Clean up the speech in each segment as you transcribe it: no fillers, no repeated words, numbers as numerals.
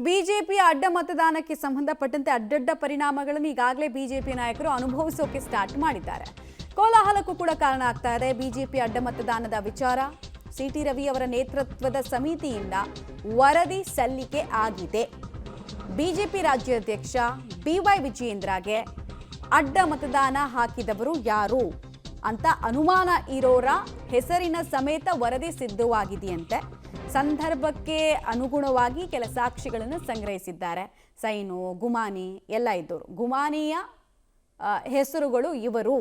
ಬಿಜೆಪಿಯ ಅಡ್ಡ ಮತದಾನಕ್ಕೆ ಸಂಬಂಧಪಟ್ಟಂತೆ ಅಡ್ಡಡ್ಡ ಪರಿಣಾಮಗಳನ್ನು ಈಗಾಗಲೇ ಬಿಜೆಪಿ ನಾಯಕರು ಅನುಭವಿಸೋಕೆ ಸ್ಟಾರ್ಟ್ ಮಾಡಿದ್ದಾರೆ. ಕೋಲಾಹಲಕ್ಕೂ ಕೂಡ ಕಾರಣ ಆಗ್ತಾ ಇದೆ ಬಿಜೆಪಿ ಅಡ್ಡ ಮತದಾನದ ವಿಚಾರ. ಸಿಟಿ ರವಿ ಅವರ ನೇತೃತ್ವದ ಸಮಿತಿಯಿಂದ ವರದಿ ಸಲ್ಲಿಕೆ ಆಗಿದೆ. ಬಿಜೆಪಿ ರಾಜ್ಯಾಧ್ಯಕ್ಷ BY ವಿಜಯೇಂದ್ರಗೆ ಅಡ್ಡ ಮತದಾನ ಹಾಕಿದವರು ಯಾರು ಅಂತ ಅನುಮಾನ ಇರೋರ ಹೆಸರಿನ ಸಮೇತ ವರದಿ ಸಿದ್ಧವಾಗಿದೆಯಂತೆ. ಸಂದರ್ಭಕ್ಕೆ ಅನುಗುಣವಾಗಿ ಕೆಲ ಸಾಕ್ಷಿಗಳನ್ನು ಸಂಗ್ರಹಿಸಿದ್ದಾರೆ. ಸೈನು, ಗುಮಾನಿ ಎಲ್ಲ ಇದ್ದವರು. ಗುಮಾನಿಯ ಹೆಸರುಗಳು ಇವರು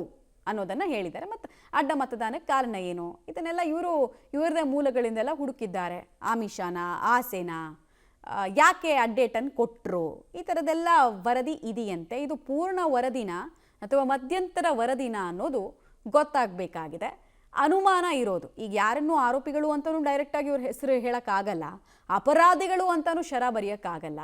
ಅನ್ನೋದನ್ನು ಹೇಳಿದ್ದಾರೆ. ಮತ್ತು ಅಡ್ಡ ಮತದಾನಕ್ಕೆ ಕಾರಣ ಏನು ಇದನ್ನೆಲ್ಲ ಇವರದೇ ಮೂಲಗಳಿಂದೆಲ್ಲ ಹುಡುಕಿದ್ದಾರೆ. ಆಮಿಷನ, ಆಸೆನ, ಯಾಕೆ ಅಡ್ಡೇಟನ್ನು ಕೊಟ್ಟರು, ಈ ಥರದ್ದೆಲ್ಲ ವರದಿ ಇದೆಯಂತೆ. ಇದು ಪೂರ್ಣ ವರದಿನ ಅಥವಾ ಮಧ್ಯಂತರ ವರದಿನ ಅನ್ನೋದು ಗೊತ್ತಾಗಬೇಕಾಗಿದೆ. ಅನುಮಾನ ಇರೋದು, ಈಗ ಯಾರನ್ನೂ ಆರೋಪಿಗಳು ಅಂತಲೂ ಡೈರೆಕ್ಟಾಗಿ ಇವ್ರ ಹೆಸರು ಹೇಳೋಕ್ಕಾಗಲ್ಲ, ಅಪರಾಧಿಗಳು ಅಂತಲೂ ಶರ ಬರೆಯೋಕ್ಕಾಗಲ್ಲ.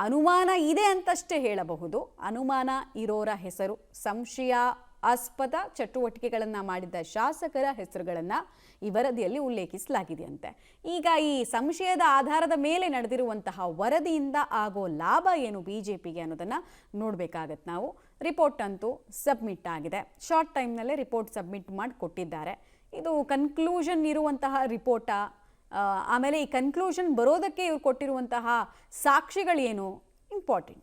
ಅನುಮಾನ ಇದೆ ಅಂತಷ್ಟೇ ಹೇಳಬಹುದು. ಅನುಮಾನ ಇರೋರ ಹೆಸರು, ಸಂಶಯಾಸ್ಪದ ಚಟುವಟಿಕೆಗಳನ್ನು ಮಾಡಿದ ಶಾಸಕರ ಹೆಸರುಗಳನ್ನು ಈ ವರದಿಯಲ್ಲಿ ಉಲ್ಲೇಖಿಸಲಾಗಿದೆಯಂತೆ. ಈಗ ಈ ಸಂಶಯದ ಆಧಾರದ ಮೇಲೆ ನಡೆದಿರುವಂತಹ ವರದಿಯಿಂದ ಆಗೋ ಲಾಭ ಏನು ಬಿಜೆಪಿಗೆ ಅನ್ನೋದನ್ನು ನೋಡಬೇಕಾಗತ್ತೆ ನಾವು. ರಿಪೋರ್ಟ್ ಅಂತೂ ಸಬ್ಮಿಟ್ ಆಗಿದೆ. ಶಾರ್ಟ್ ಟೈಮ್ನಲ್ಲೇ ರಿಪೋರ್ಟ್ ಸಬ್ಮಿಟ್ ಮಾಡಿ ಕೊಟ್ಟಿದ್ದಾರೆ. ಇದು ಕನ್ಕ್ಲೂಷನ್ ಇರುವಂತಹ ರಿಪೋರ್ಟಾ, ಆಮೇಲೆ ಈ ಕನ್ಕ್ಲೂಷನ್ ಬರೋದಕ್ಕೆ ಇವ್ರು ಕೊಟ್ಟಿರುವಂತಹ ಸಾಕ್ಷಿಗಳೇನು ಇಂಪಾರ್ಟೆಂಟ್.